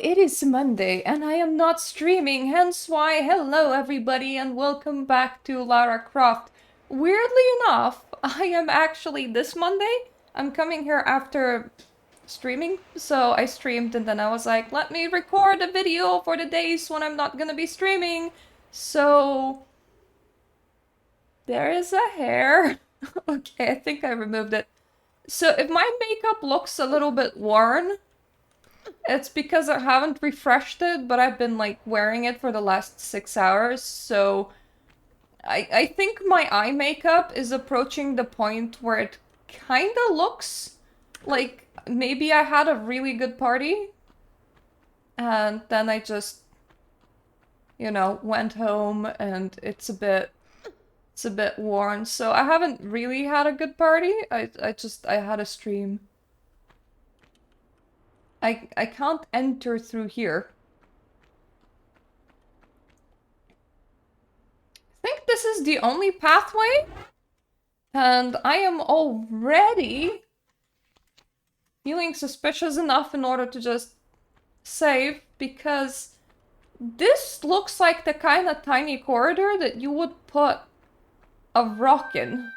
it is Monday, and I am not streaming, hence why hello everybody and welcome back to Lara Croft. Weirdly enough, I am actually this Monday, I'm coming here after streaming, so I streamed and then I was like, let me record a video for the days when I'm not gonna be streaming. So, there is a hair. Okay, I think I removed it. So if my makeup looks a little bit worn, it's because I haven't refreshed it, but I've been like wearing it for the last 6 hours, so I think my eye makeup is approaching the point where it kinda looks like maybe I had a really good party, and then I just, you know, went home and it's a bit worn, so I haven't really had a good party, I had a stream. I can't enter through here. I think this is the only pathway, and I am already feeling suspicious enough in order to just save, because this looks like the kind of tiny corridor that you would put a rock in.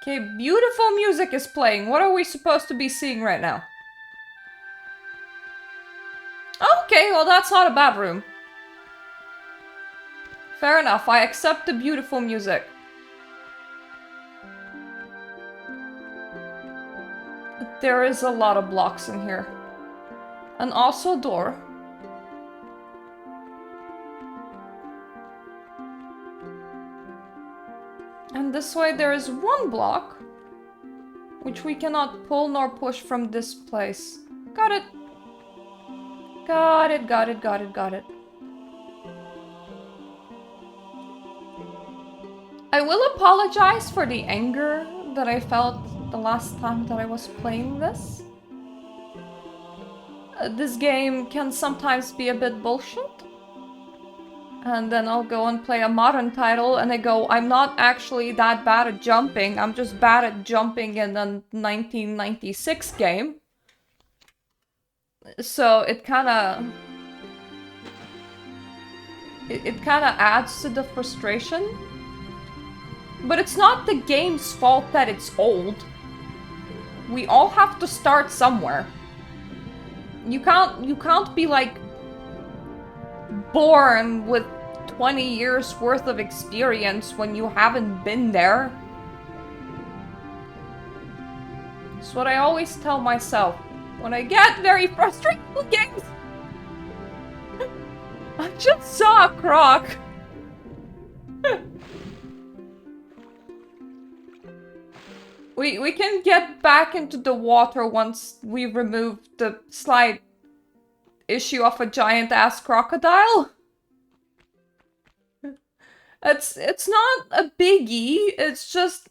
Okay, beautiful music is playing. What are we supposed to be seeing right now? Okay, well that's not a bad room. Fair enough, I accept the beautiful music. There is a lot of blocks in here. And also a door. And this way there is one block, which we cannot pull nor push from this place. Got it. Got it, got it, got it, got it. I will apologize for the anger that I felt the last time that I was playing this. This game can sometimes be a bit bullshit. And then I'll go and play a modern title and I go, I'm not actually that bad at jumping, I'm just bad at jumping in a 1996 game. So it kinda adds to the frustration. But it's not the game's fault that it's old. We all have to start somewhere. You can't be like born with 20 years worth of experience when you haven't been there. It's what I always tell myself when I get very frustrated with games. I just saw a croc. We can get back into the water once we remove the slight issue of a giant-ass crocodile. It's not a biggie, it's just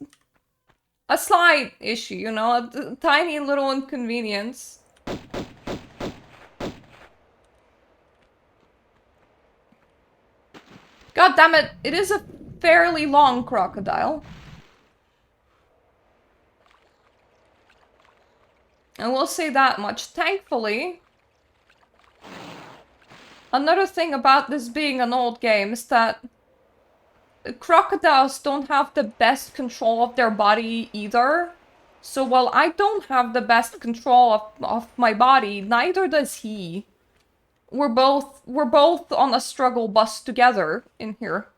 a slight issue, you know, a tiny little inconvenience. God damn it, it is a fairly long crocodile. And we'll say that much. Thankfully, another thing about this being an old game is that crocodiles don't have the best control of their body either. So while I don't have the best control of my body, neither does he. We're both on a struggle bus together in here.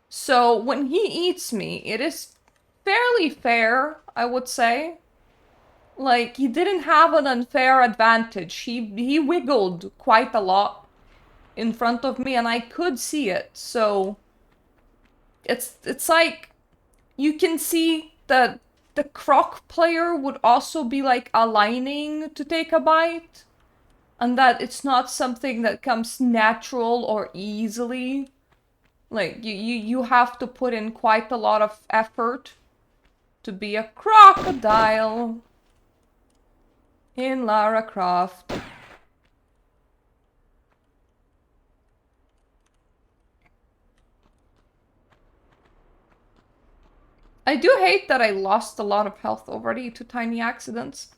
So when he eats me, it is fairly fair, I would say. Like, he didn't have an unfair advantage. He wiggled quite a lot in front of me and I could see it, so it's like you can see that the croc player would also be like aligning to take a bite, and that it's not something that comes natural or easily. Like, you have to put in quite a lot of effort to be a crocodile in Lara Croft. I do hate that I lost a lot of health already to tiny accidents.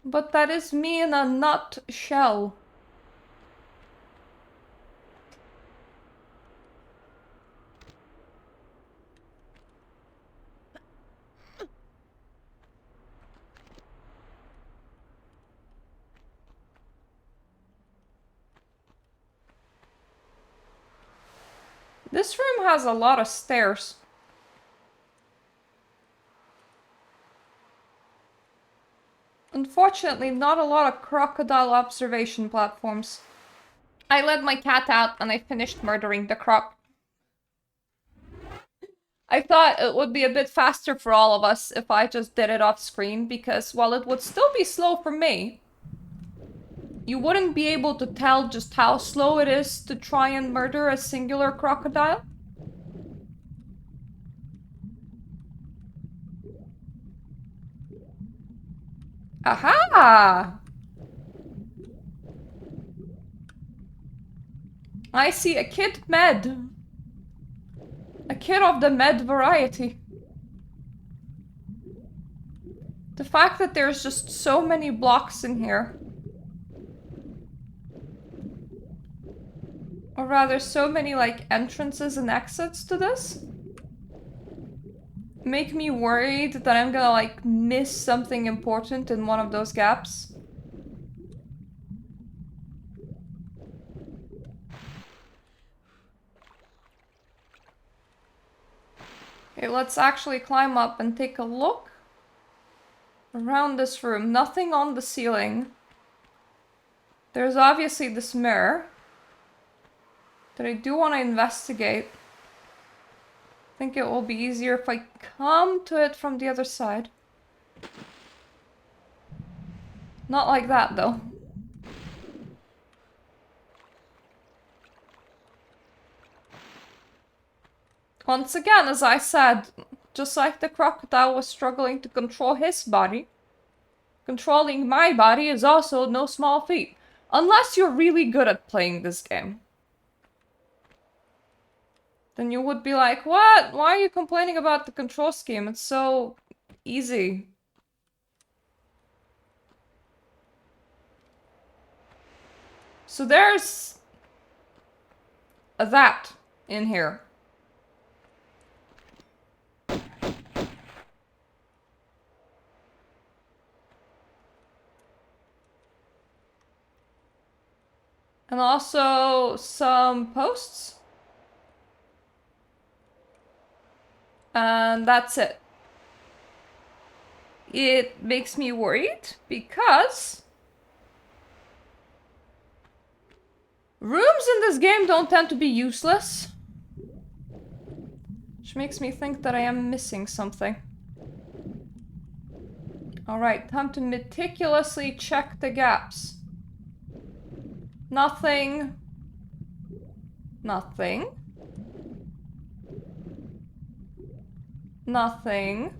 But that is me in a nutshell. This room has a lot of stairs. Unfortunately, not a lot of crocodile observation platforms. I let my cat out and I finished murdering the croc. I thought it would be a bit faster for all of us if I just did it off screen, because while it would still be slow for me, you wouldn't be able to tell just how slow it is to try and murder a singular crocodile. Aha! I see a kid med. A kid of the med variety. The fact that there's just so many blocks in here. Or rather, so many, like, entrances and exits to this make me worried that I'm gonna, like, miss something important in one of those gaps. Okay, let's actually climb up and take a look around this room. Nothing on the ceiling. There's obviously this mirror that I do want to investigate. I think it will be easier if I come to it from the other side. Not like that, though. Once again, as I said, just like the crocodile was struggling to control his body, controlling my body is also no small feat. Unless you're really good at playing this game. Then you would be like, what? Why are you complaining about the control scheme? It's so easy. So there's that in here. And also some posts. And that's it. It makes me worried because rooms in this game don't tend to be useless. Which makes me think that I am missing something. Alright, time to meticulously check the gaps. Nothing. Nothing. Nothing.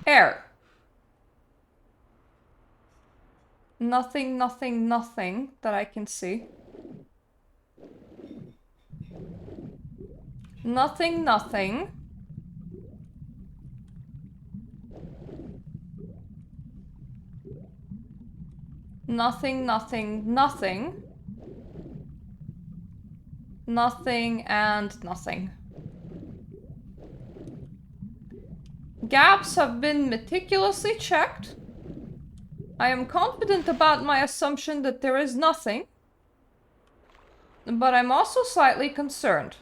Air. Nothing, nothing, nothing that I can see. Nothing, nothing. Nothing, nothing, nothing. Nothing and nothing. Gaps have been meticulously checked. I am confident about my assumption that there is nothing. But I'm also slightly concerned.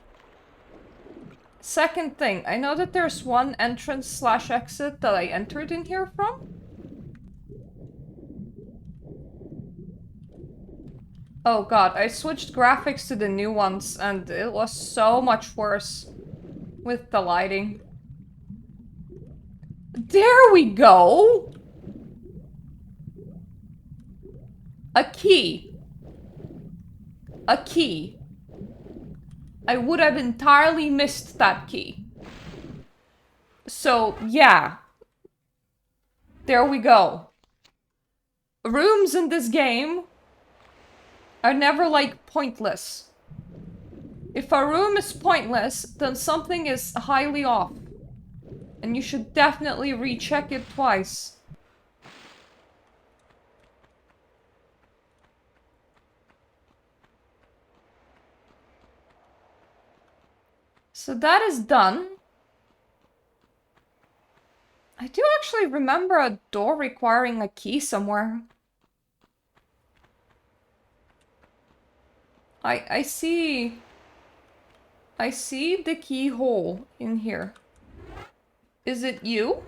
Second thing, I know that there's one entrance/exit that I entered in here from. Oh god, I switched graphics to the new ones and it was so much worse with the lighting. There we go! A key. A key. I would have entirely missed that key. So, yeah. There we go. Rooms in this game are never, like, pointless. If a room is pointless, then something is highly off. And you should definitely recheck it twice. So that is done. I do actually remember a door requiring a key somewhere. I see the keyhole in here. Is it you?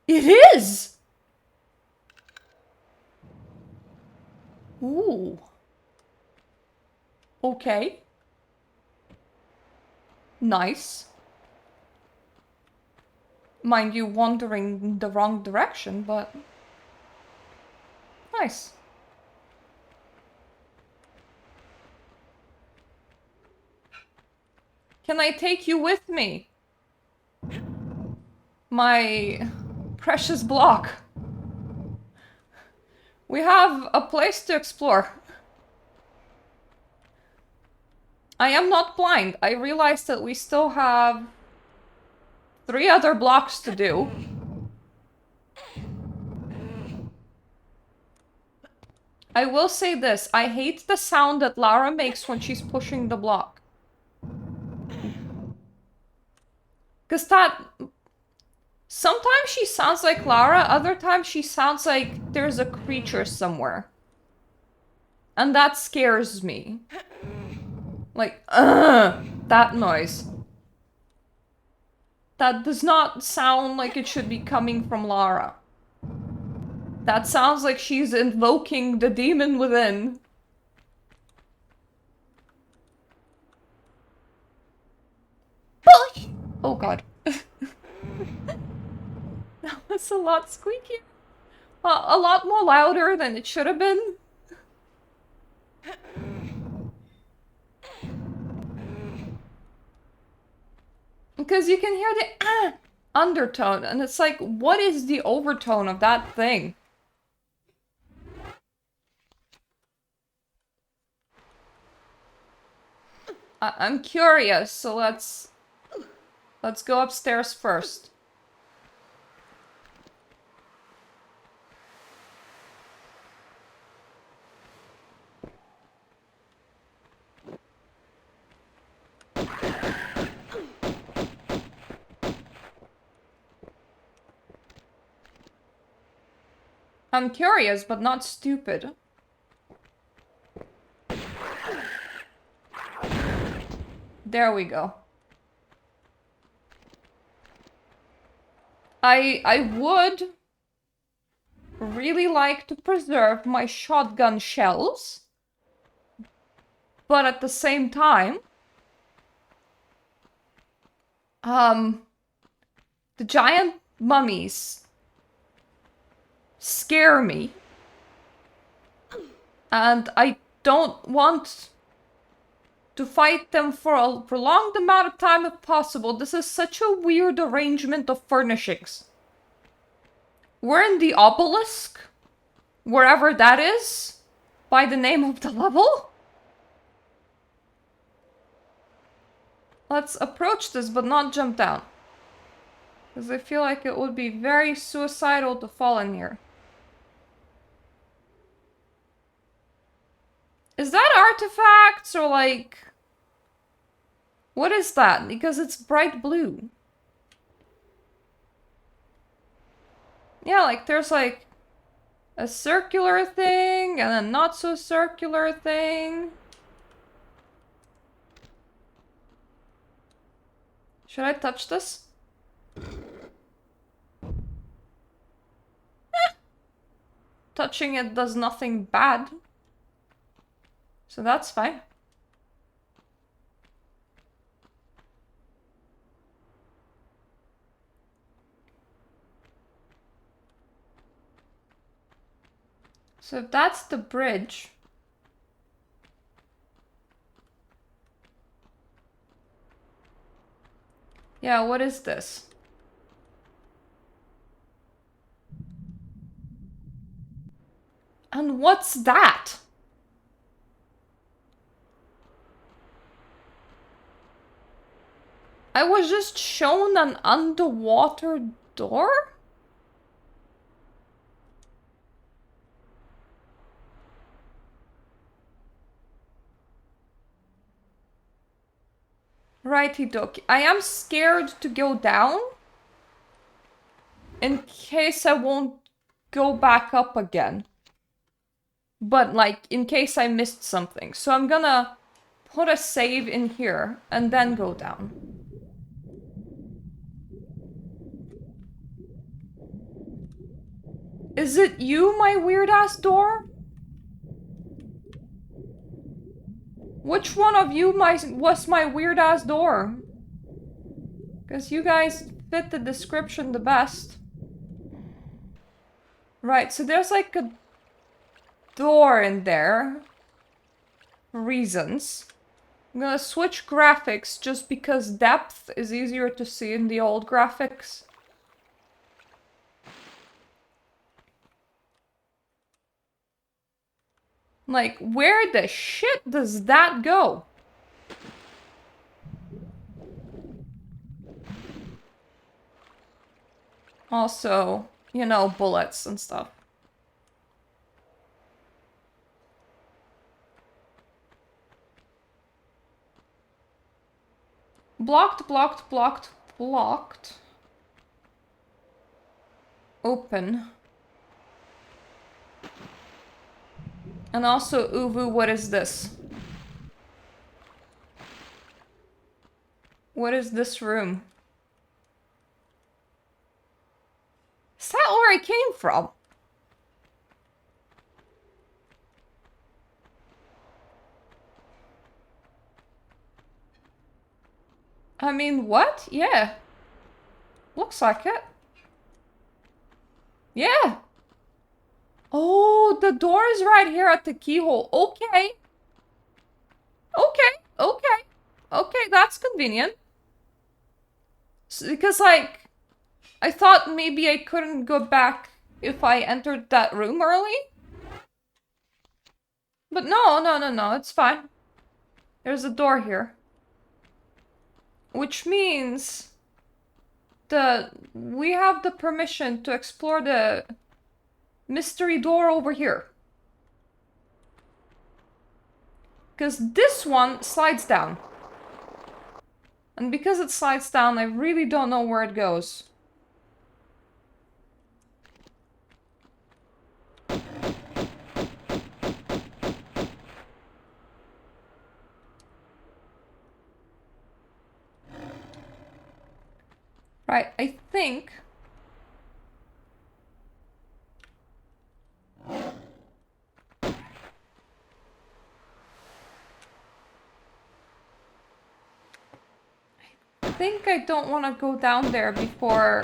It is! Ooh. Okay. Nice. Mind you, wandering the wrong direction, but... nice. Can I take you with me? My precious block. We have a place to explore. I am not blind. I realized that we still have 3 other blocks to do. I will say this. I hate the sound that Lara makes when she's pushing the block. Because that... sometimes she sounds like Lara, other times she sounds like there's a creature somewhere. And that scares me. Like, that noise. That does not sound like it should be coming from Lara. That sounds like she's invoking the demon within. Oh god. That was a lot squeakier. A lot more louder than it should have been. Because you can hear the undertone, and it's like, what is the overtone of that thing? I'm curious, so let's go upstairs first. I'm curious, but not stupid. There we go. I would really like to preserve my shotgun shells, but at the same time, the giant mummies scare me, and I don't want to fight them for a prolonged amount of time if possible. This is such a weird arrangement of furnishings. We're in the Obelisk, wherever that is, by the name of the level. Let's approach this, but not jump down. Because I feel like it would be very suicidal to fall in here. Is that artifacts or like... what is that? Because it's bright blue. Yeah, like there's like a circular thing and a not so circular thing. Should I touch this? Touching it does nothing bad. So that's fine. So if that's the bridge... yeah, what is this? And What's that? I was just shown an underwater door? Righty dokie. I am scared to go down. In case I won't go back up again. But, like, in case I missed something. So I'm gonna put a save in here and then go down. Is it you, my weird-ass door? Which one of you was my weird-ass door? Because you guys fit the description the best. Right, so there's like a door in there. Reasons. I'm gonna switch graphics just because depth is easier to see in the old graphics. Like, where the shit does that go? Also, you know, bullets and stuff. Blocked, blocked, blocked, blocked. Open. And also, Uvu, what is this? What is this room? Is that where I came from? I mean, what? Yeah. Looks like it. Yeah. Oh, the door is right here at the keyhole. Okay. Okay. Okay. Okay, that's convenient. Because, like, I thought maybe I couldn't go back if I entered that room early. But no, no, no, no, it's fine. There's a door here. Which means we have the permission to explore the mystery door over here. Because this one slides down. And because it slides down, I really don't know where it goes. Right, I think... I don't want to go down there before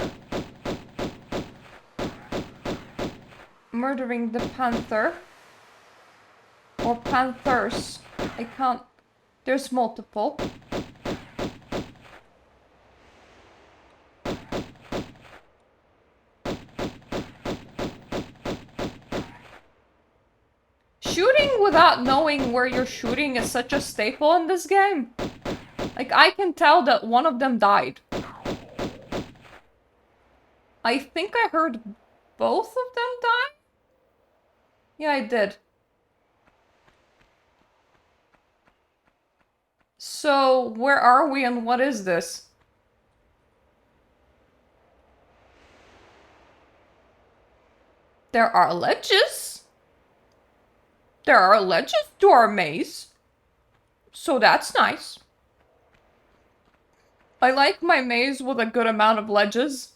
murdering the panther. Or panthers. I can't... There's multiple. Shooting without knowing where you're shooting is such a staple in this game. Like, I can tell that one of them died. I think I heard both of them die? Yeah, I did. So, where are we and what is this? There are ledges. There are ledges to our maze. So that's nice. I like my maze with a good amount of ledges.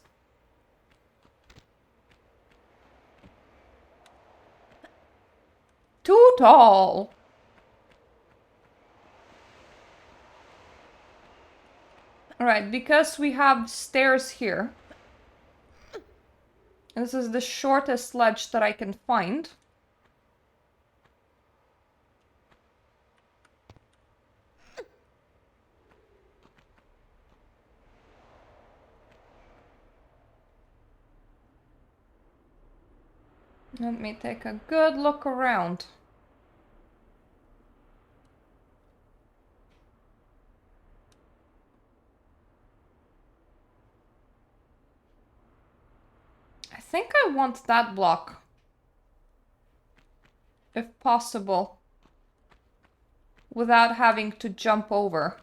Too tall. Alright, because we have stairs here. And this is the shortest ledge that I can find. Let me take a good look around. I think I want that block. If possible. Without having to jump over.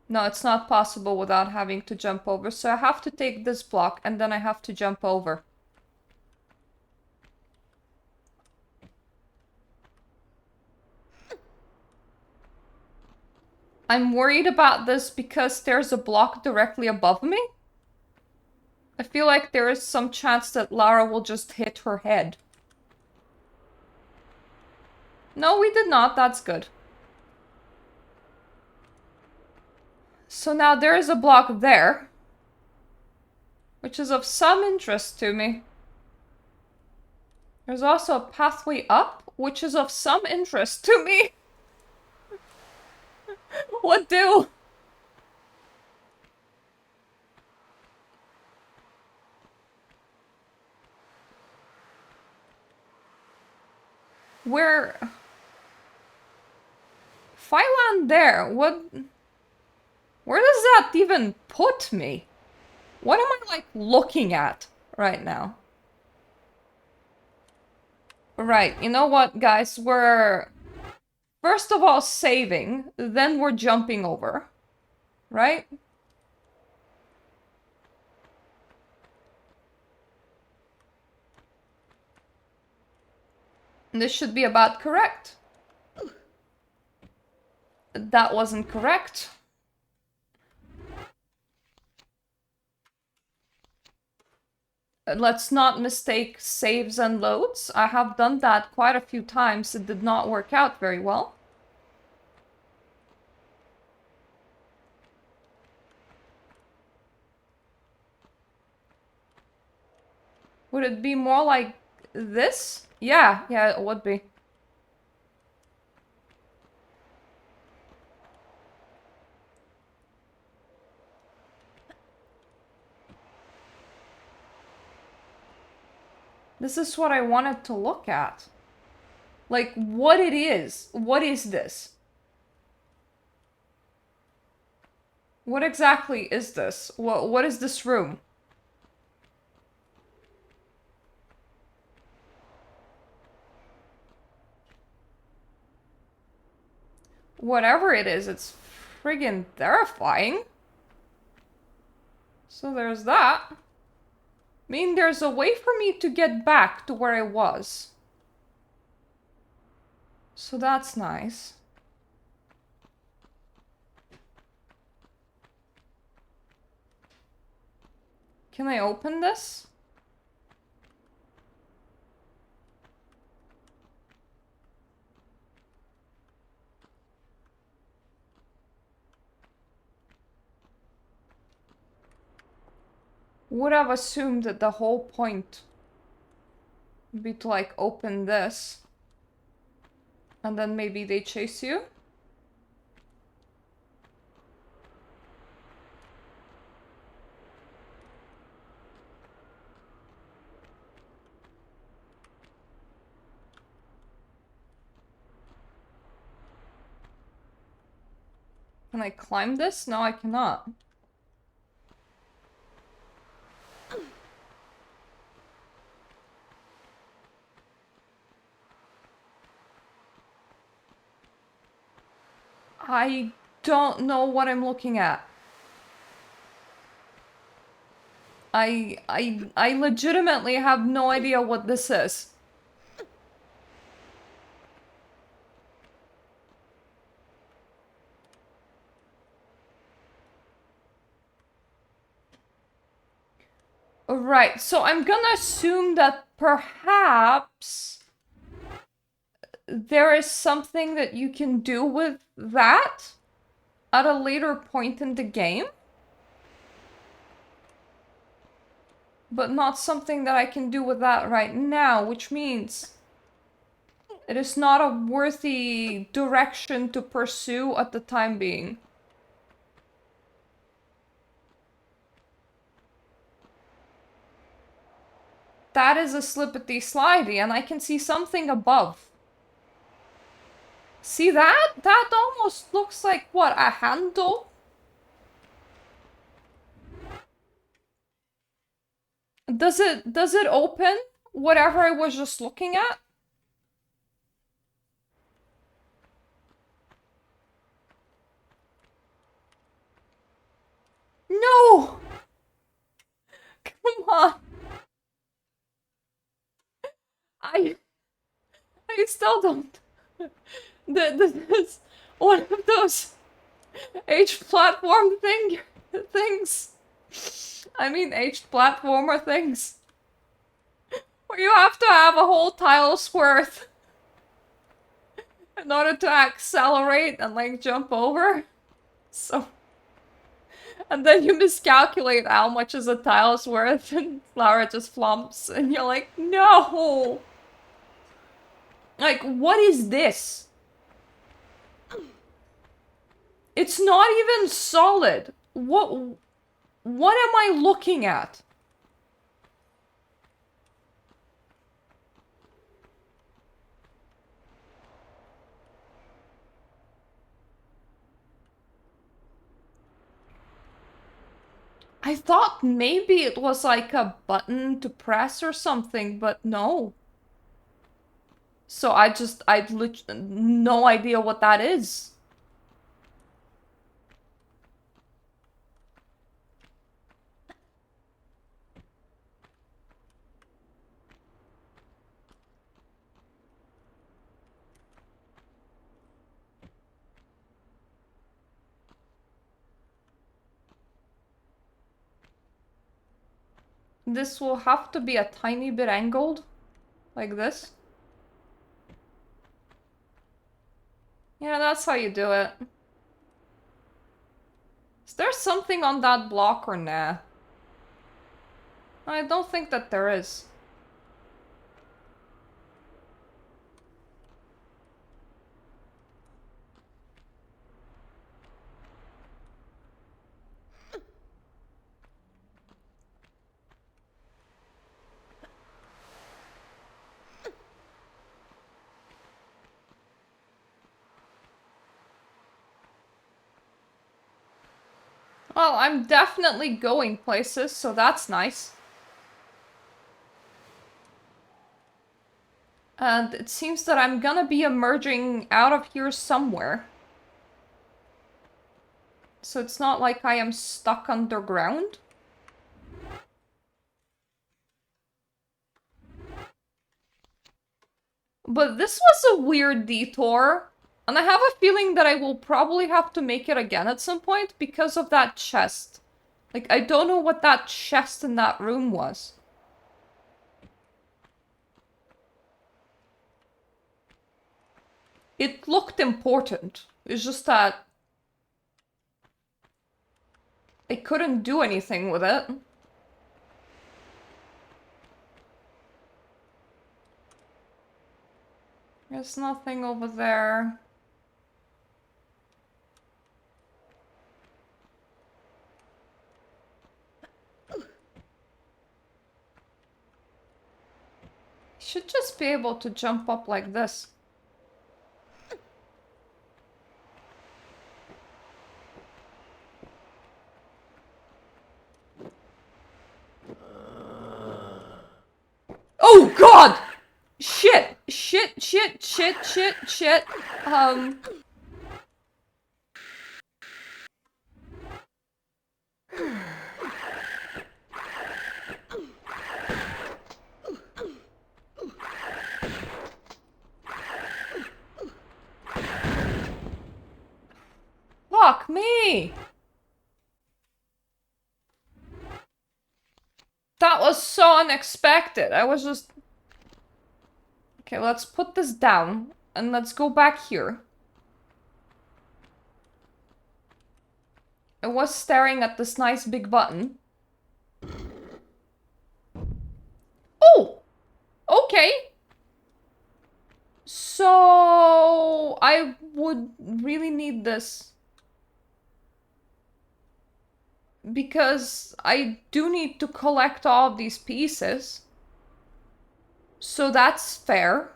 No, it's not possible without having to jump over. So I have to take this block and then I have to jump over. I'm worried about this because there's a block directly above me. I feel like there is some chance that Lara will just hit her head. No, we did not. That's good. So now there is a block there, which is of some interest to me. There's also a pathway up, which is of some interest to me. What do? Where? If I land there, what? Where does that even put me? What am I, like, looking at right now? Right, you know what, guys? We're first of all saving, then we're jumping over. Right? This should be about correct. That wasn't correct. Let's not mistake saves and loads. I have done that quite a few times. It did not work out very well. Would it be more like this? Yeah, it would be. This is what I wanted to look at. Like, what it is. What is this? What exactly is this? What is this room? Whatever it is, it's friggin' terrifying. So there's that. I mean, there's a way for me to get back to where I was. So that's nice. Can I open this? Would have assumed that the whole point would be to, like, open this. And then maybe they chase you? Can I climb this? No, I cannot. I don't know what I'm looking at. I legitimately have no idea what this is. Right, so I'm gonna assume that perhaps there is something that you can do with that at a later point in the game. But not something that I can do with that right now, which means it is not a worthy direction to pursue at the time being. that is a slippity slidey, and I can see something above. See that? That almost looks like, what, a handle? Does it open whatever I was just looking at? No! Come on. I still don't. This one of those aged platform things. I mean aged platformer things. Where you have to have a whole tile's worth in order to accelerate and like jump over. So, and then you miscalculate how much is a tile's worth and Lara just flumps and you're like, no! Like, what is this? It's not even solid. What am I looking at? I thought maybe it was like a button to press or something, but no. So I'd no idea what that is. This will have to be a tiny bit angled, like this. Yeah, that's how you do it. Is there something on that block or nah? I don't think that there is. Well, I'm definitely going places, so that's nice. And it seems that I'm gonna be emerging out of here somewhere. So it's not like I am stuck underground. But this was a weird detour. And I have a feeling that I will probably have to make it again at some point because of that chest. Like, I don't know what that chest in that room was. It looked important. It's just that I couldn't do anything with it. There's nothing over there. Should just be able to jump up like this. Oh god! Shit! Shit, shit, shit, shit, shit. Fuck me! That was so unexpected. I was just... Okay, let's put this down. And let's go back here. I was staring at this nice big button. Oh! Okay. So... I would really need this. Because I do need to collect all of these pieces. So that's fair.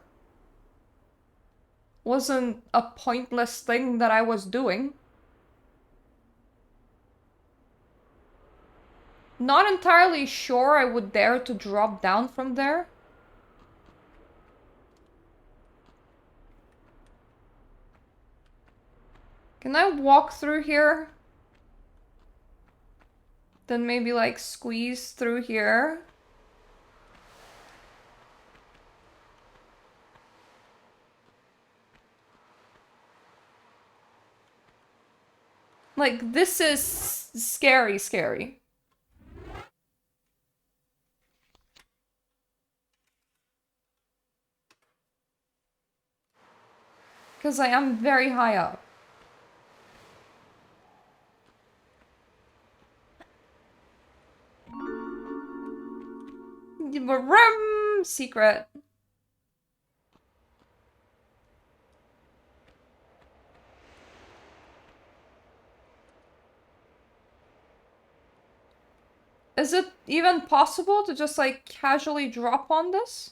Wasn't a pointless thing that I was doing. Not entirely sure I would dare to drop down from there. Can I walk through here? Then maybe like squeeze through here. Like, this is scary, scary. Because I am very high up. Secret. Is it even possible to just like casually drop on this?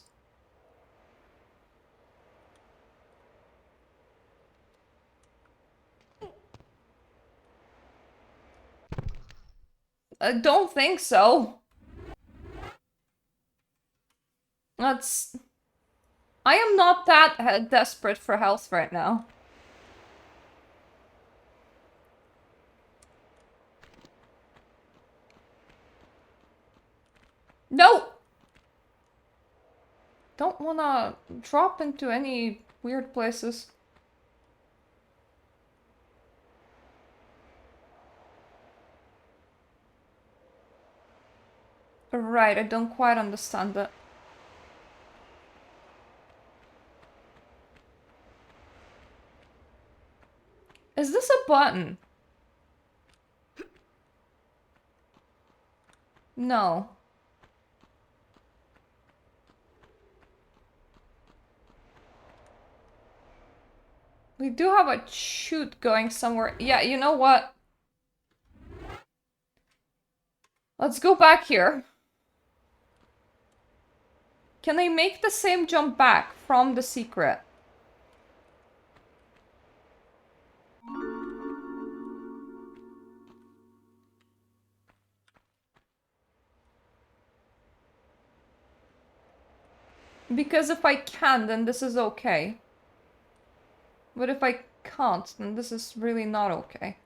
I don't think so. That's... I am not that desperate for health right now. No! Don't wanna drop into any weird places. Right, I don't quite understand that. Is this a button? No. We do have a chute going somewhere. Yeah, you know what? Let's go back here. Can I make the same jump back from the secret? Because if I can, then this is okay. But if I can't, then this is really not okay.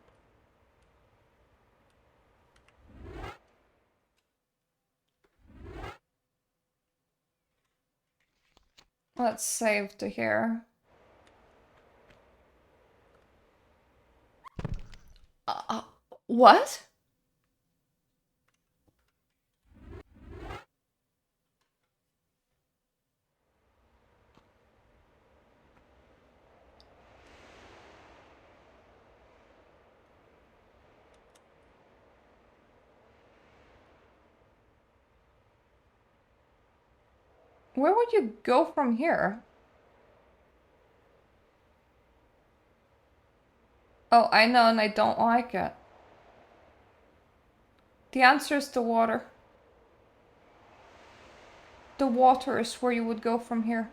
Let's save to here. What? Where would you go from here? Oh, I know, and I don't like it. The answer is the water. The water is where you would go from here.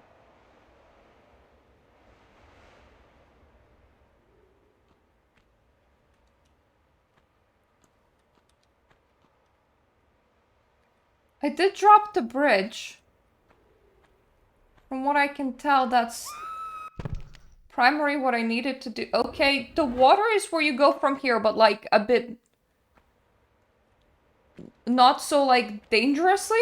I did drop the bridge. From what I can tell, that's primary what I needed to do. Okay, the water is where you go from here, but like a bit... not so like dangerously?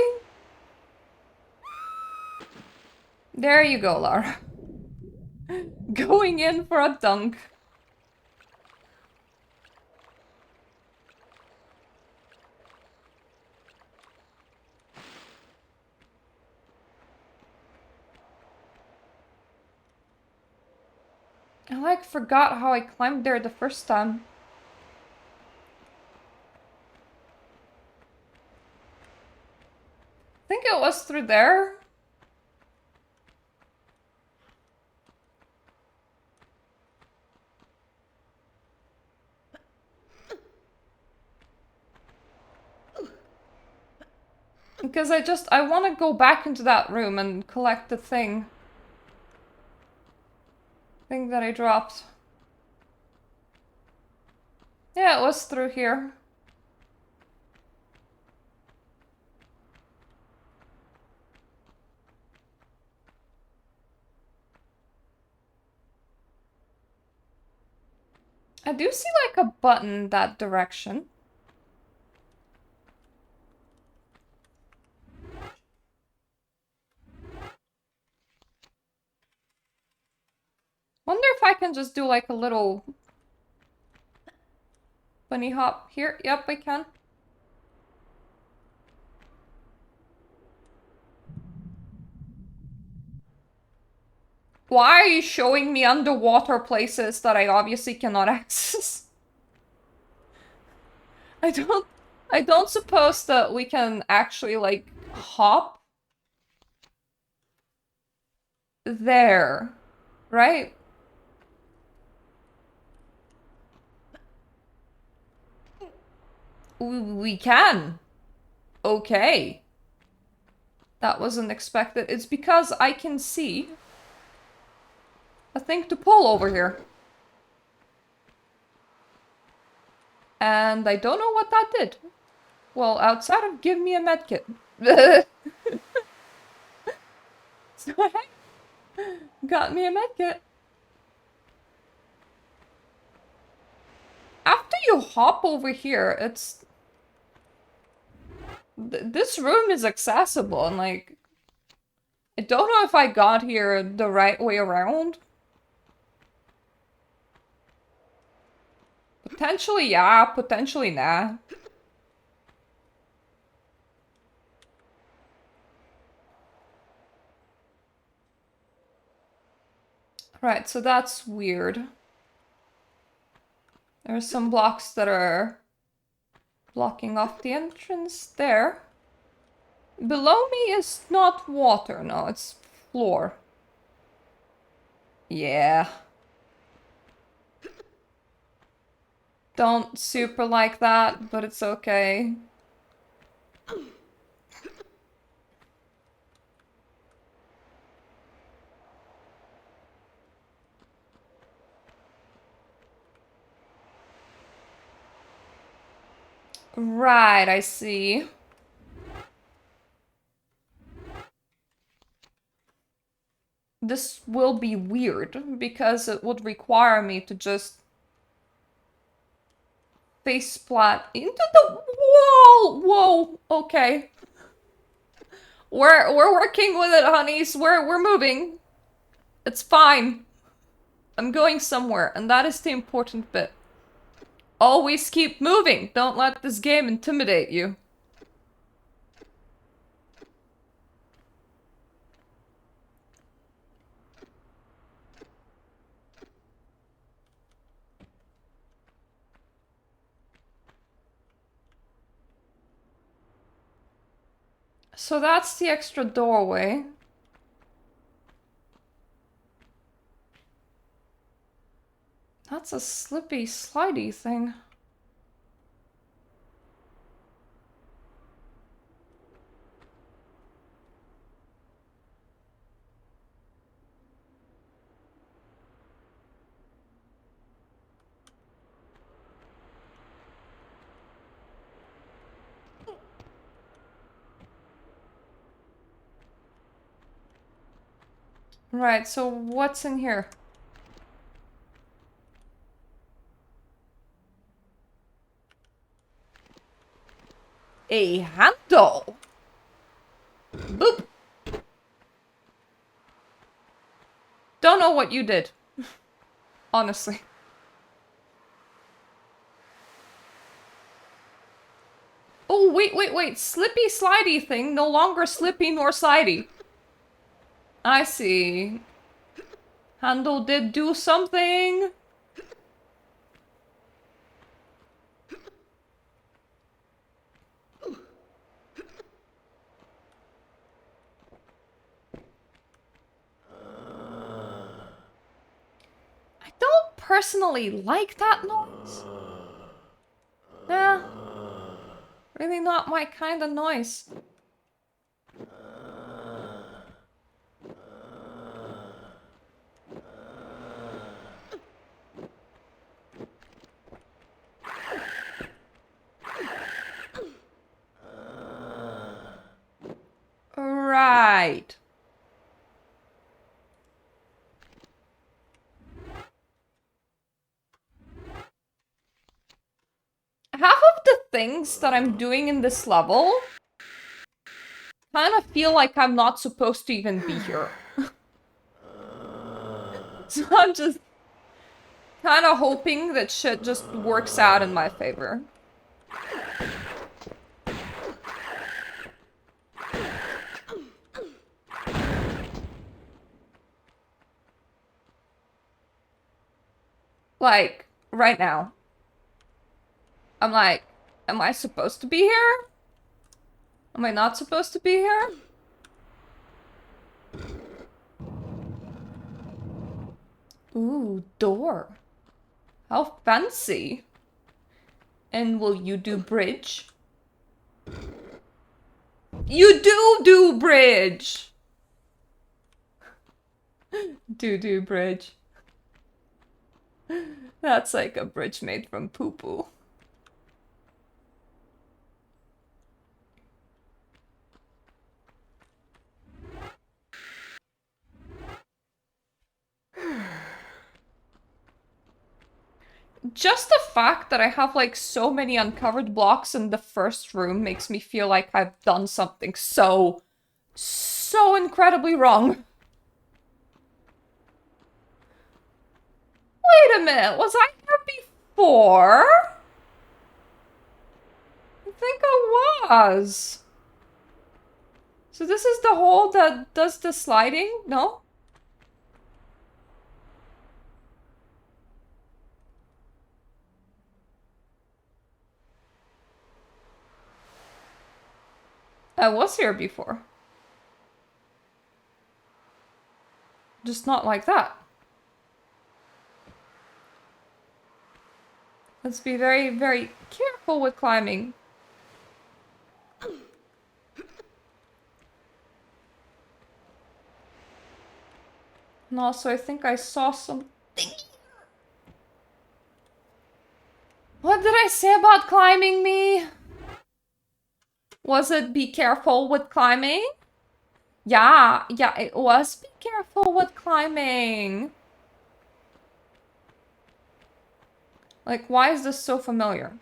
There you go, Lara. Going in for a dunk. I like forgot how I climbed there the first time. I think it was through there. Because I want to go back into that room and collect the thing. Thing that I dropped. Yeah, it was through here. I do see like a button that direction. Wonder if I can just do like a little bunny hop here. Yep, I can. Why are you showing me underwater places that I obviously cannot access? I don't suppose that we can actually like hop there, right? We can. Okay. That wasn't expected. It's because I can see a thing to pull over here. And I don't know what that did. Well, outside of give me a medkit. So I got me a medkit. After you hop over here, it's... This room is accessible and like... I don't know if I got here the right way around. Potentially yeah, potentially nah. Right, so that's weird. There are some blocks that are blocking off the entrance there. Below me is not water, no, it's floor. Yeah. Don't super like that, but it's okay. Right, I see. This will be weird, because it would require me to just face plat into the wall! Whoa, okay. We're working with it, honeys. We're moving. It's fine. I'm going somewhere, and that is the important bit. Always keep moving. Don't let this game intimidate you. So that's the extra doorway. That's a slippy, slidey thing. Right, so what's in here? A handle! Boop! Don't know what you did. Honestly. Oh, wait. Slippy slidey thing, no longer slippy nor slidey. I see. Handle did do something. I don't personally like that noise. Nah. Really not my kind of noise. slide. Half of the things that I'm doing in this level kind of feel like I'm not supposed to even be here. So I'm just kind of hoping that shit just works out in my favor. Like, right now. I'm like, am I supposed to be here? Am I not supposed to be here? Ooh, door. How fancy. And will you do bridge? You do bridge! Do bridge. That's like a bridge made from poo-poo. Just the fact that I have like so many uncovered blocks in the first room makes me feel like I've done something so incredibly wrong. Wait a minute, was I here before? I think I was. So this is the hole that does the sliding? No? I was here before. Just not like that. Let's be very, very careful with climbing. And also, I think I saw something. What did I say about climbing me? Was it be careful with climbing? Yeah, it was be careful with climbing. Like, why is this so familiar?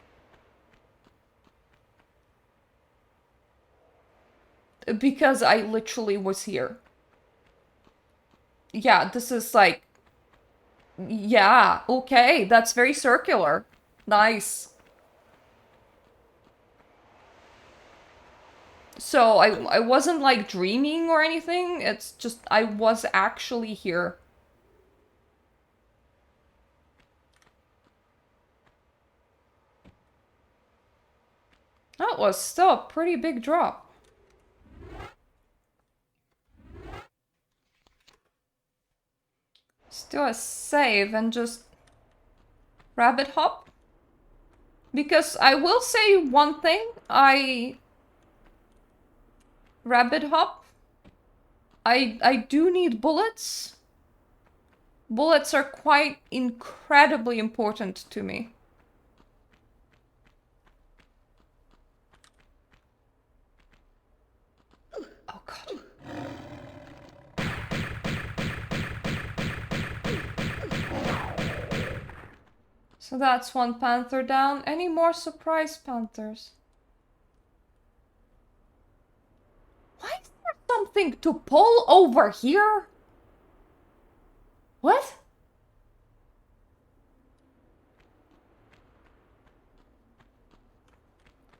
Because I literally was here. Yeah, this is like... Yeah, okay, that's very circular. Nice. So I wasn't like dreaming or anything, it's just I was actually here. That was still a pretty big drop. Let's do a save and just rabbit hop. Because I will say one thing, rabbit hop. I do need bullets. Bullets are quite incredibly important to me. Oh god. So that's one panther down. Any more surprise panthers? Why is there something to pull over here? What?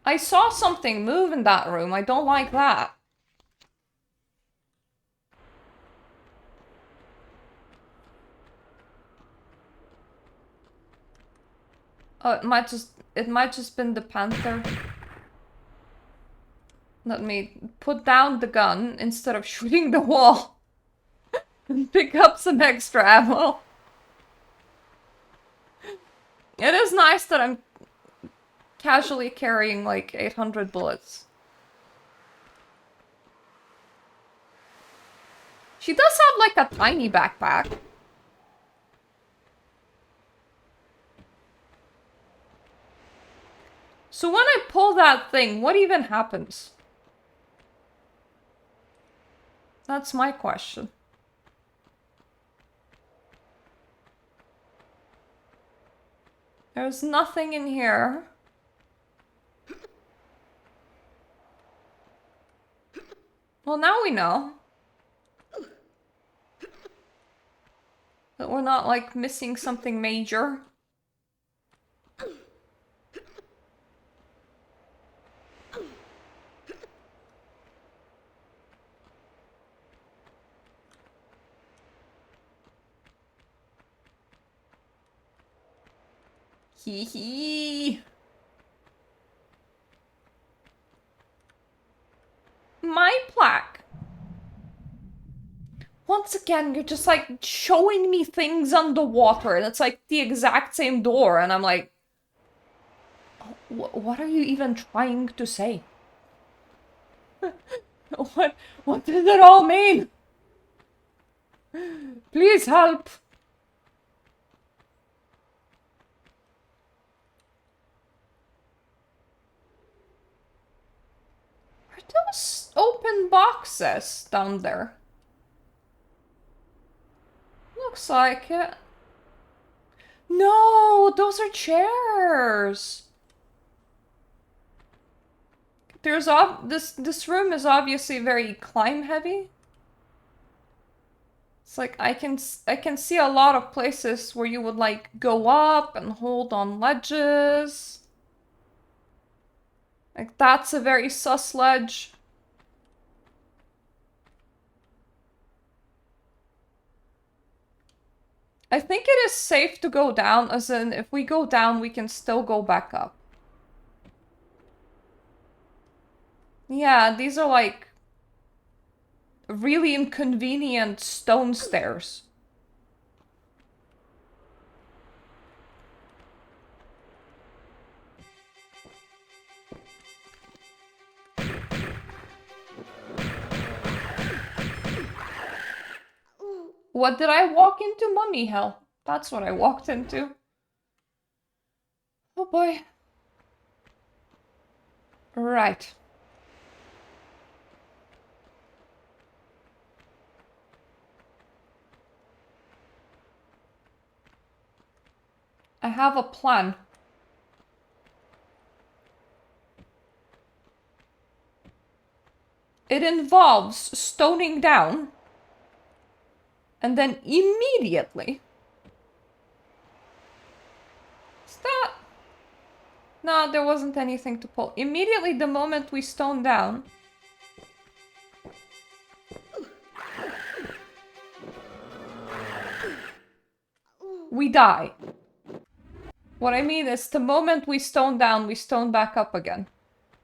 I saw something move in that room. I don't like that. Oh, it might just been the panther. Let me put down the gun instead of shooting the wall. And pick up some extra ammo. It is nice that I'm casually carrying like 800 bullets. She does have like a tiny backpack. So when I pull that thing, what even happens? That's my question. There's nothing in here. Well, now we know. That we're not, like, missing something major. Hee hee. My plaque. Once again, you're just like showing me things underwater, and it's like the exact same door, and I'm like, what are you even trying to say? What does it all mean? Please help. Are those open boxes down there? Looks like it. No, those are chairs. There's this room is obviously very climb heavy. It's like I can see a lot of places where you would like go up and hold on ledges. Like that's a very sus ledge. I think it is safe to go down, as in if we go down we can still go back up. Yeah, these are like really inconvenient stone stairs. What did I walk into? Mummy hell. That's what I walked into. Oh boy. Right. I have a plan. It involves stoning down. And then immediately... Is that... No, there wasn't anything to pull. Immediately the moment we stone down... we die. What I mean is the moment we stone down, we stone back up again.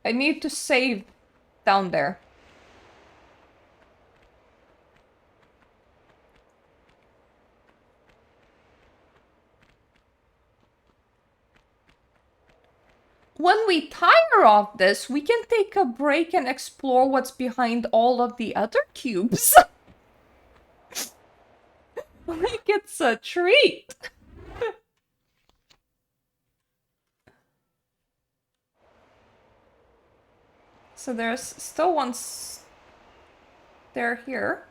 I need to save down there. When we tire of this, we can take a break and explore what's behind all of the other cubes. Like it's a treat. So there's still one stair here.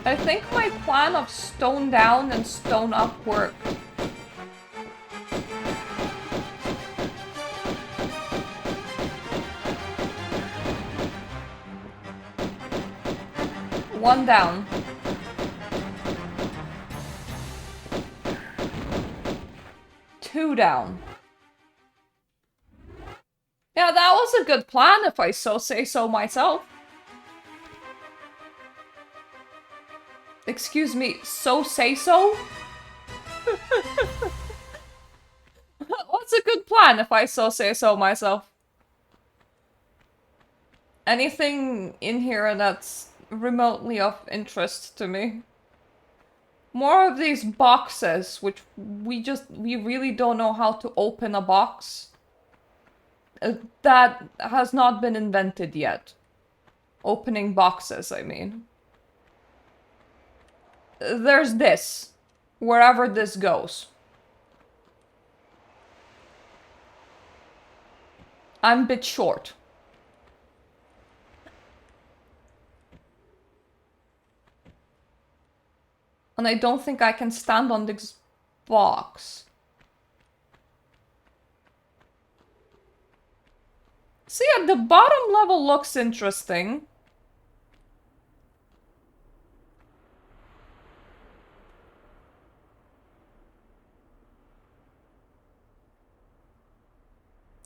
I think my plan of stone down and stone up worked. One down. Two down. Yeah, that was a good plan if I so say so myself. Excuse me, so say so? What's a good plan if I so say so myself? Anything in here that's remotely of interest to me? More of these boxes, which we really don't know how to open a box. That has not been invented yet. Opening boxes, I mean. There's this. Wherever this goes. I'm a bit short. And I don't think I can stand on this box. See, at the bottom level looks interesting.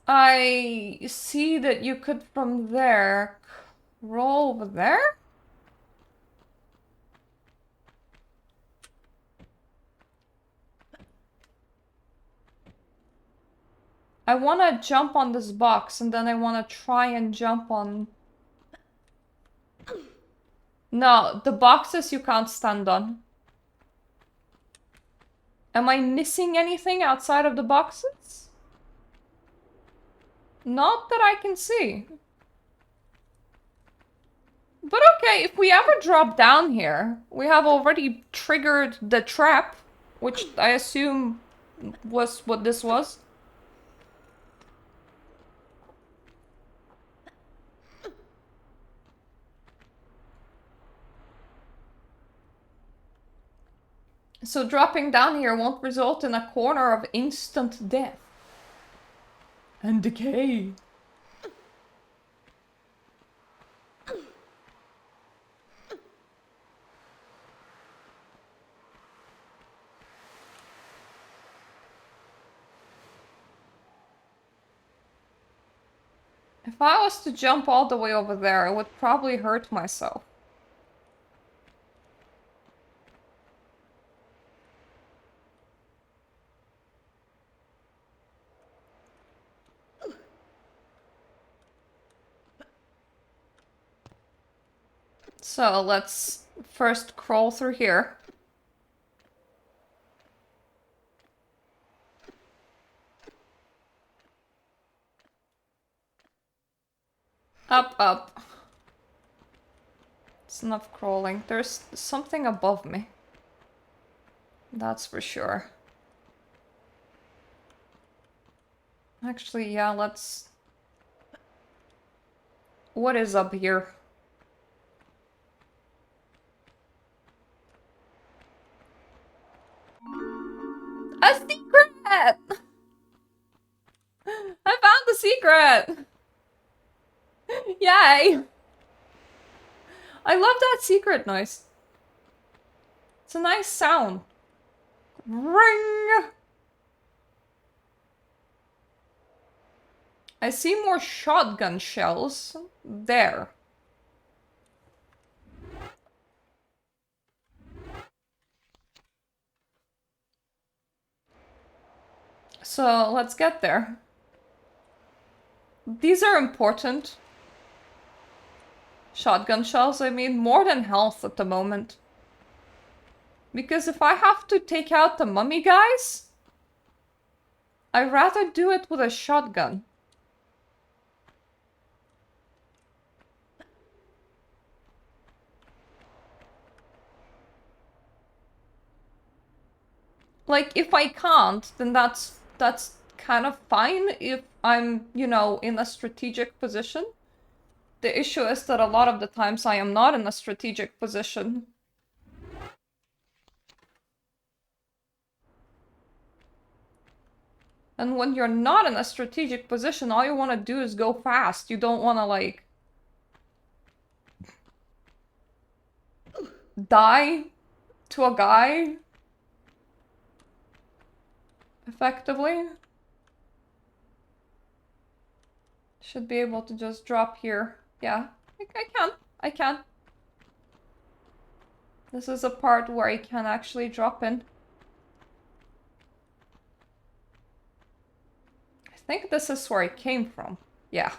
I see that you could from there roll over there? I want to jump on this box and then I want to try and jump on... No, the boxes you can't stand on. Am I missing anything outside of the boxes? Not that I can see. But okay, if we ever drop down here, we have already triggered the trap, which I assume was what this was. So dropping down here won't result in a corner of instant death. And decay. If I was to jump all the way over there, I would probably hurt myself. So let's first crawl through here. Up, up. It's enough crawling. There's something above me. That's for sure. Actually, yeah, let's... What is up here? A secret! I found the secret! Yay! I love that secret noise. It's a nice sound. Ring! I see more shotgun shells. There. So, let's get there. These are important. Shotgun shells, I mean, more than health at the moment. Because if I have to take out the mummy guys, I'd rather do it with a shotgun. Like, if I can't, then that's kind of fine if I'm, you know, in a strategic position. The issue is that a lot of the times I am not in a strategic position. And when you're not in a strategic position, all you want to do is go fast. You don't want to, like, die to a guy. Effectively. Should be able to just drop here. Yeah, I can. This is a part where I can actually drop in. I think this is where I came from. Yeah.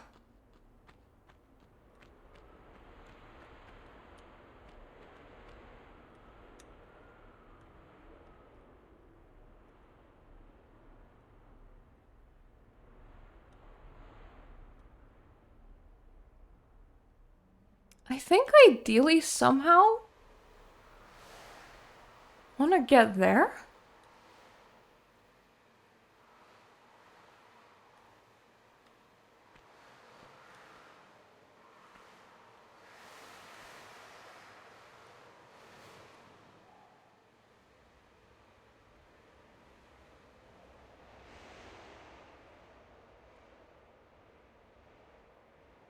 I think ideally somehow wanna get there.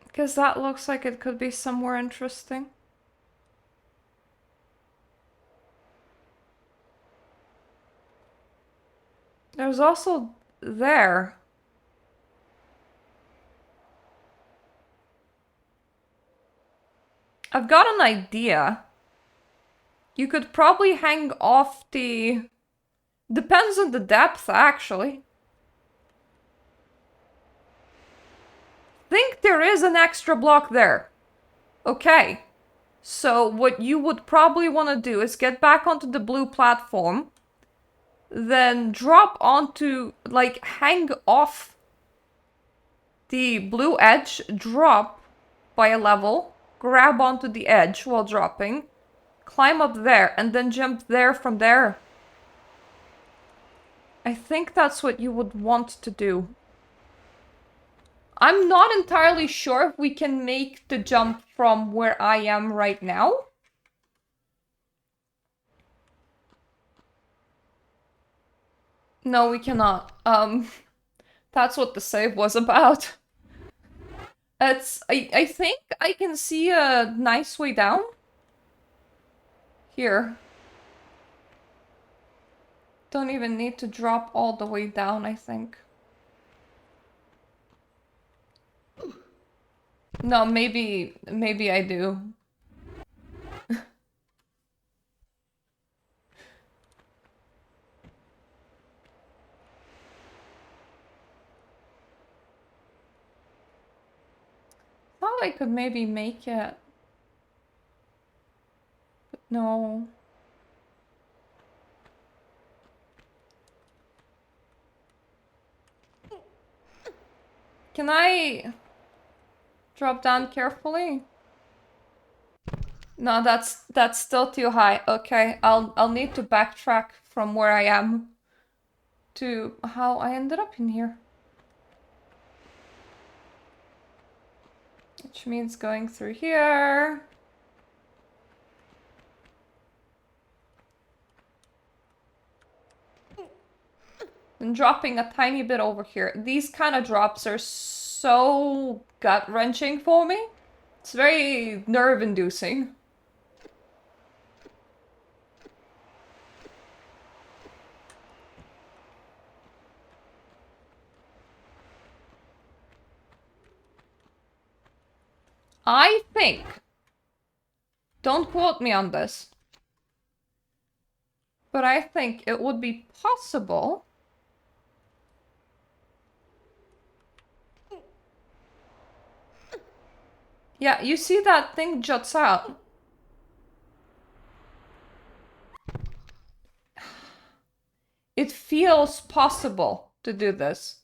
Because that looks like it could be somewhere interesting. There's also there. I've got an idea. You could probably hang off the... Depends on the depth, actually. Think there is an extra block there. Okay. So what you would probably want to do is get back onto the blue platform, then drop onto, like, hang off the blue edge, drop by a level, grab onto the edge while dropping, climb up there, and then jump there from there. I think that's what you would want to do. I'm not entirely sure if we can make the jump from where I am right now. No, we cannot. That's what the save was about. I think I can see a nice way down. Here. Don't even need to drop all the way down, I think. No, maybe I do. Thought I could maybe make it. But no. Can I drop down carefully? No, that's still too high. Okay, I'll need to backtrack from where I am to how I ended up in here. Which means going through here. And dropping a tiny bit over here. These kind of drops are so gut-wrenching for me. It's very nerve-inducing. I think, don't quote me on this, but I think it would be possible Yeah, you see that thing juts out. It feels possible to do this.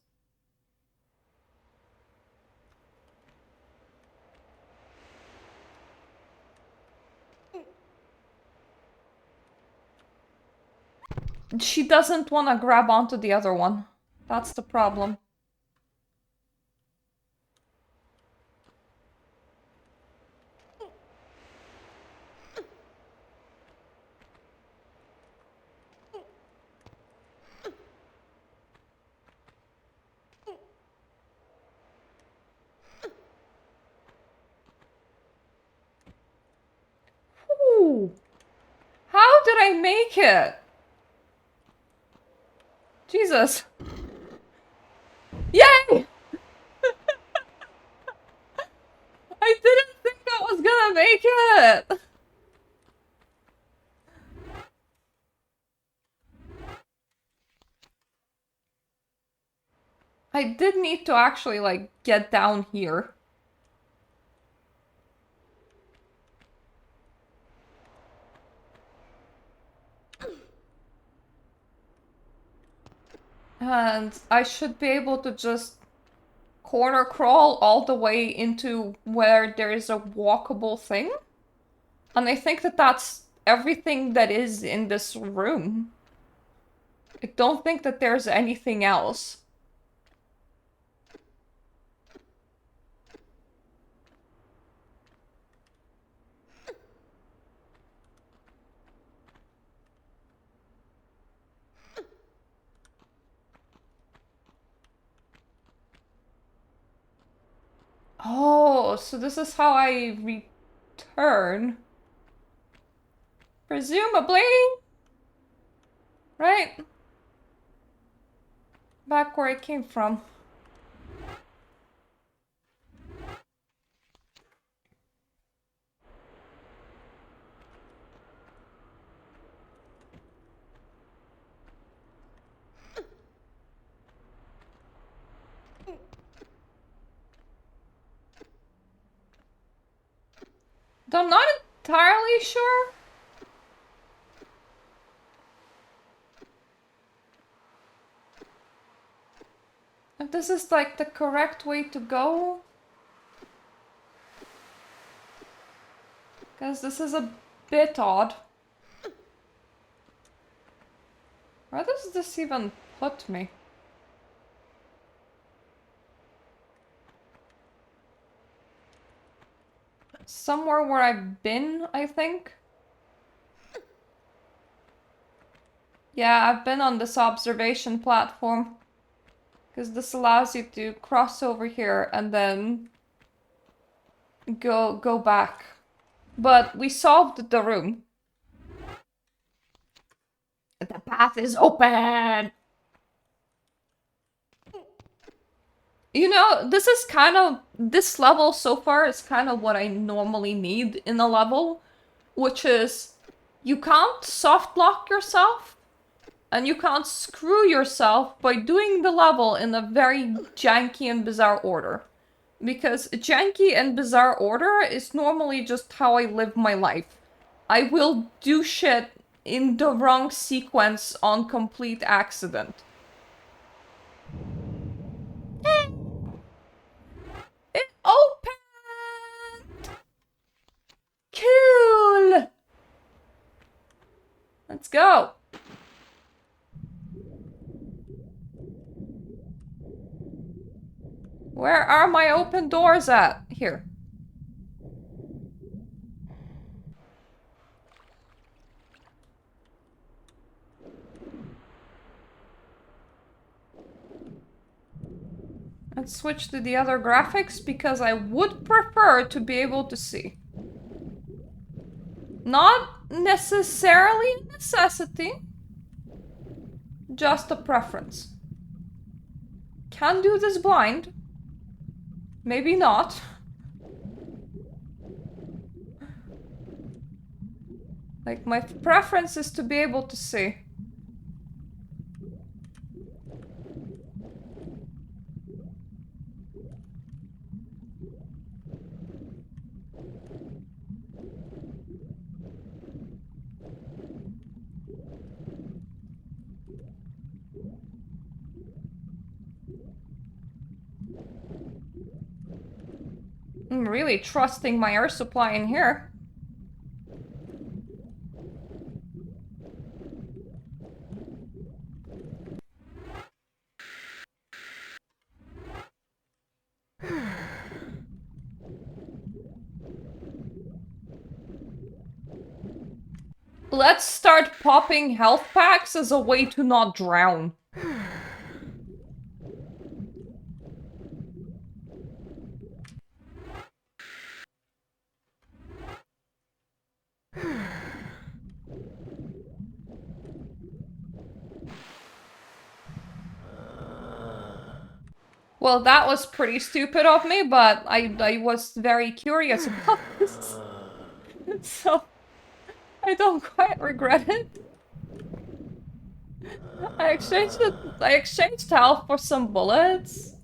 She doesn't want to grab onto the other one. That's the problem. Ooh. How did I make it? Jesus. Yay! I didn't think I was gonna make it! I did need to actually, like, get down here. And I should be able to just corner crawl all the way into where there is a walkable thing. And I think that that's everything that is in this room. I don't think that there's anything else. Oh, so this is how I return. Presumably. Right? Back where I came from. Though I'm not entirely sure. If this is like the correct way to go. Because this is a bit odd. Where does this even put me? Somewhere where I've been, I think. Yeah, I've been on this observation platform. Because this allows you to cross over here and then go back. But we solved the room. The path is open! You know, this is kind of... This level so far is kind of what I normally need in a level. Which is... You can't soft lock yourself. And you can't screw yourself by doing the level in a very janky and bizarre order. Because janky and bizarre order is normally just how I live my life. I will do shit in the wrong sequence on complete accident. It opened! Cool! Let's go. Where are my open doors at? Here. Let's switch to the other graphics because I would prefer to be able to see. Not necessarily a necessity, just a preference. Can do this blind. Maybe not. Like, my preference is to be able to see. I'm really trusting my air supply in here. Let's start popping health packs as a way to not drown. Well, that was pretty stupid of me, but I was very curious about this. So, I don't quite regret it. I exchanged health for some bullets.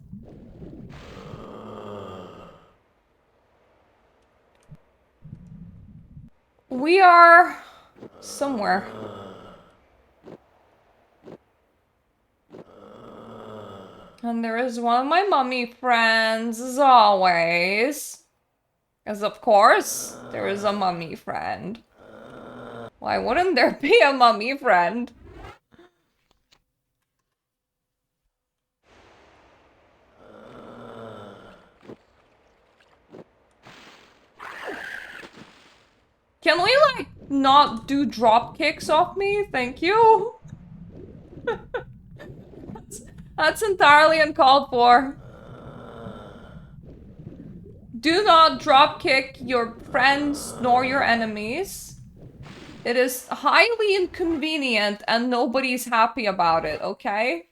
We are somewhere. And there is one of my mummy friends, as always. As of course, there is a mummy friend. Why wouldn't there be a mummy friend? Can we, like, not do drop kicks off me? Thank you. That's entirely uncalled for. Do not drop kick your friends nor your enemies. It is highly inconvenient and nobody's happy about it, okay?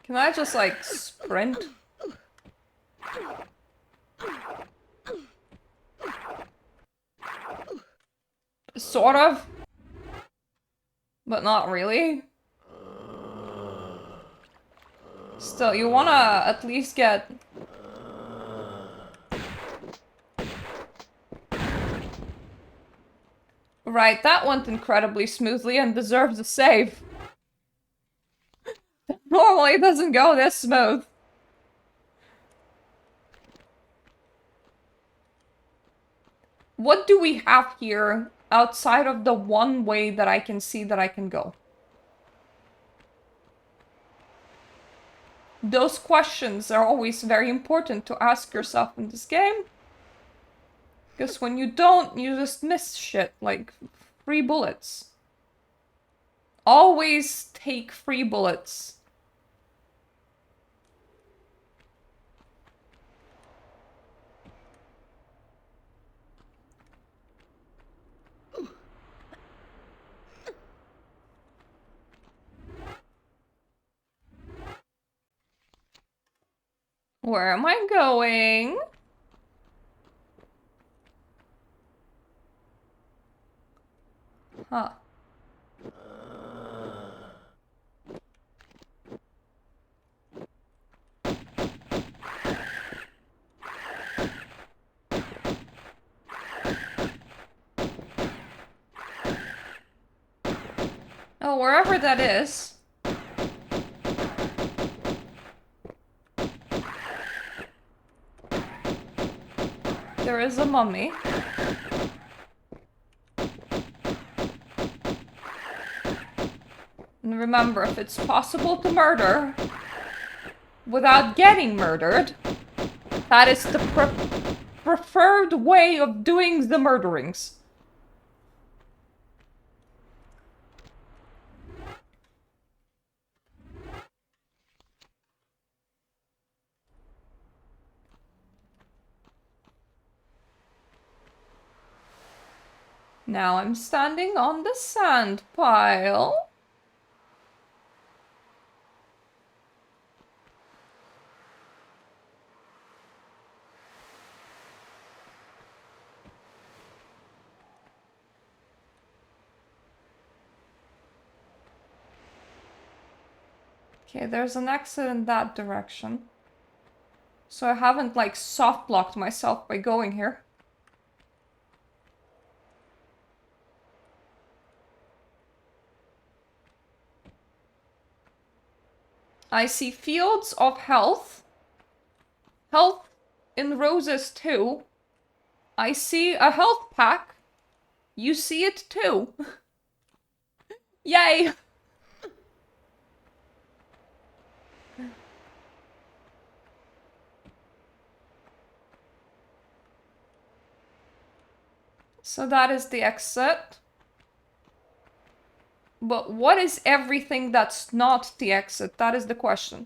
Can I just, like, sprint? Sort of. But not really. Still, you wanna at least get... Right, that went incredibly smoothly and deserves a save. Normally it doesn't go this smooth. What do we have here outside of the one way that I can see that I can go? Those questions are always very important to ask yourself in this game. Because when you don't, you just miss shit, like free bullets. Always take free bullets. Where am I going? Huh. Oh, wherever that is. There is a mummy. And remember, if it's possible to murder without getting murdered, that is the preferred way of doing the murderings. Now I'm standing on the sand pile. Okay, there's an exit in that direction. So I haven't, like, soft-locked myself by going here. I see fields of health. Health in roses too. I see a health pack. You see it too. Yay! So that is the exit. But what is everything that's not the exit? That is the question.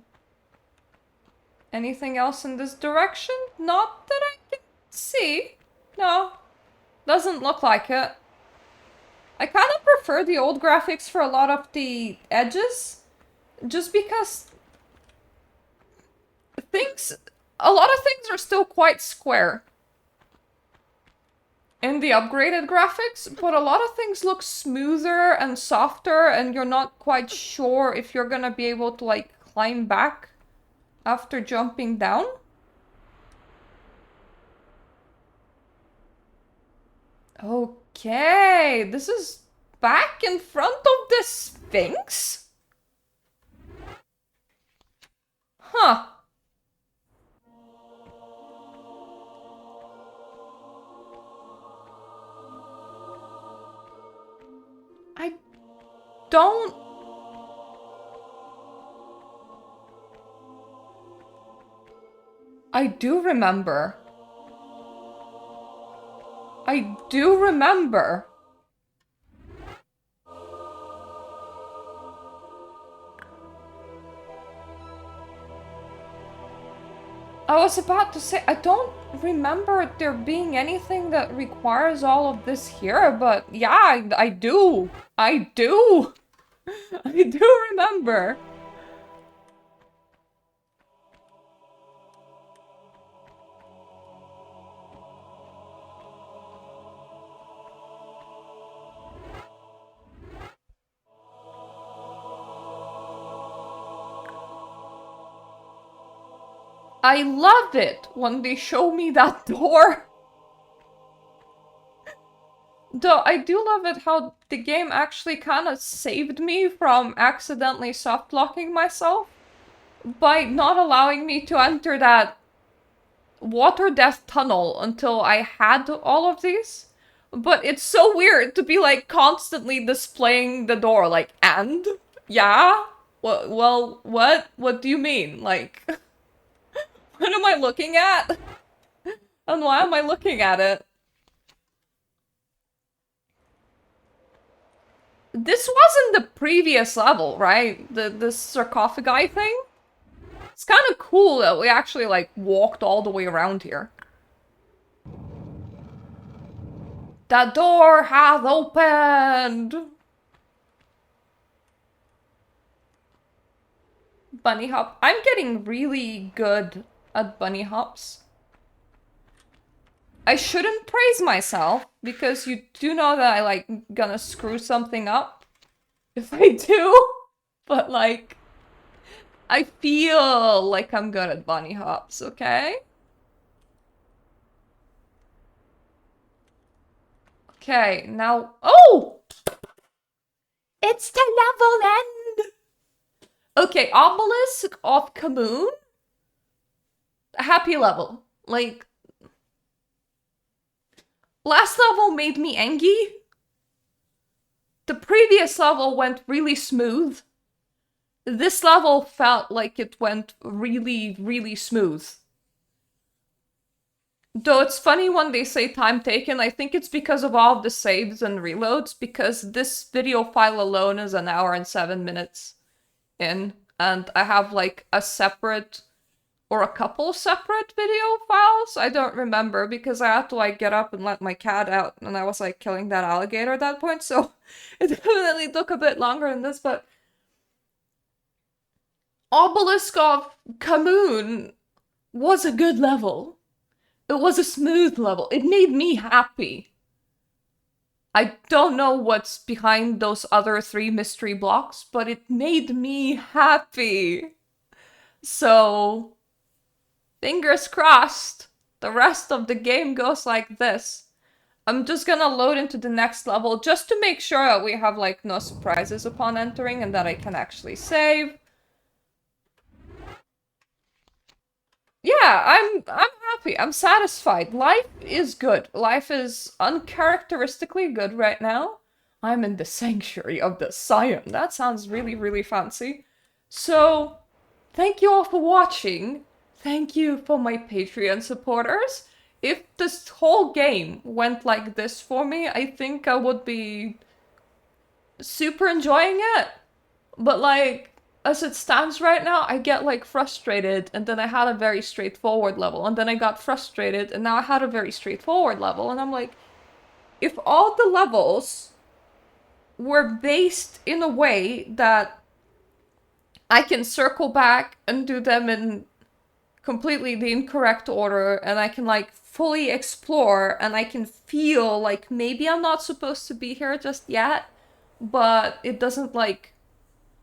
Anything else in this direction? Not that I can see. No. Doesn't look like it. I kind of prefer the old graphics for a lot of the edges. Just because a lot of things are still quite square in the upgraded graphics, but a lot of things look smoother and softer, and you're not quite sure if you're gonna be able to, like, climb back after jumping down. Okay, this is back in front of the Sphinx? Huh. I don't... I do remember. I do remember. I was about to say, I don't remember there being anything that requires all of this here, but yeah, I do. I do. I do remember. I love it when they show me that door. Though I do love it how the game actually kind of saved me from accidentally soft locking myself by not allowing me to enter that water death tunnel until I had all of these. But it's so weird to be like constantly displaying the door, like, and? Yeah? Well, what? What do you mean? Like, what am I looking at? And why am I looking at it? This wasn't the previous level, right? The sarcophagi thing? It's kind of cool that we actually, like, walked all the way around here. The door hath opened! Bunny hop. I'm getting really good at bunny hops. I shouldn't praise myself, because you do know that I, like, gonna screw something up if I do. But, like, I feel like I'm good at bunny hops, okay? Okay, now... Oh! It's the level end! Okay, Obelisk of Kamoon? Happy level. Like... Last level made me angry. The previous level went really smooth. This level felt like it went really, really smooth. Though it's funny when they say time taken, I think it's because of all of the saves and reloads, because this video file alone is an hour and 7 minutes in, and I have like a separate or a couple separate video files. I don't remember because I had to like get up and let my cat out, and I was like killing that alligator at that point, so it definitely took a bit longer than this, but Obelisk of Kamoon was a good level. It was a smooth level. It made me happy. I don't know what's behind those other 3 mystery blocks, but it made me happy. So, fingers crossed, the rest of the game goes like this. I'm just gonna load into the next level just to make sure that we have like no surprises upon entering and that I can actually save. Yeah, I'm happy. I'm satisfied. Life is good. Life is uncharacteristically good right now. I'm in the sanctuary of the Scion. That sounds really, really fancy. So, thank you all for watching. Thank you for my Patreon supporters. If this whole game went like this for me, I think I would be super enjoying it. But like, as it stands right now, I get like frustrated, and then I had a very straightforward level, and then I got frustrated, and now I had a very straightforward level, and I'm like, if all the levels were based in a way that I can circle back and do them in completely the incorrect order, and I can like fully explore, and I can feel like maybe I'm not supposed to be here just yet, but it doesn't like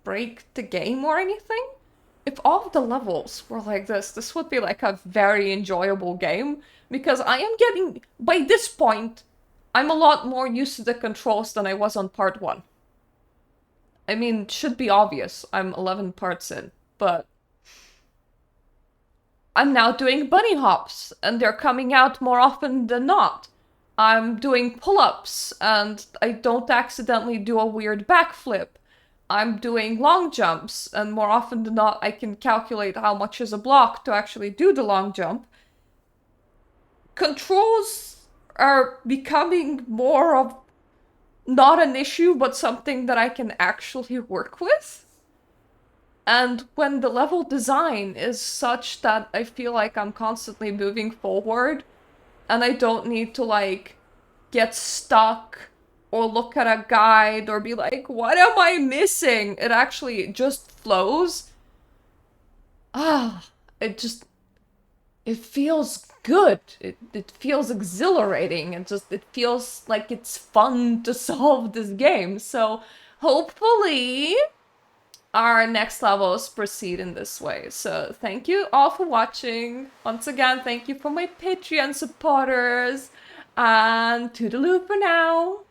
break the game or anything. If all of the levels were like this would be like a very enjoyable game, because I am getting, by this point, I'm a lot more used to the controls than I was on part 1. I mean, it should be obvious. I'm 11 parts in, but I'm now doing bunny hops, and they're coming out more often than not. I'm doing pull-ups, and I don't accidentally do a weird backflip. I'm doing long jumps, and more often than not, I can calculate how much is a block to actually do the long jump. Controls are becoming more of not an issue, but something that I can actually work with. And when the level design is such that I feel like I'm constantly moving forward, and I don't need to, like, get stuck or look at a guide or be like, what am I missing? It actually just flows. It just, it feels good. It feels exhilarating. It feels like it's fun to solve this game. So hopefully our next levels proceed in this way. So thank you all for watching. Once again, thank you for my Patreon supporters. And toodaloo for now.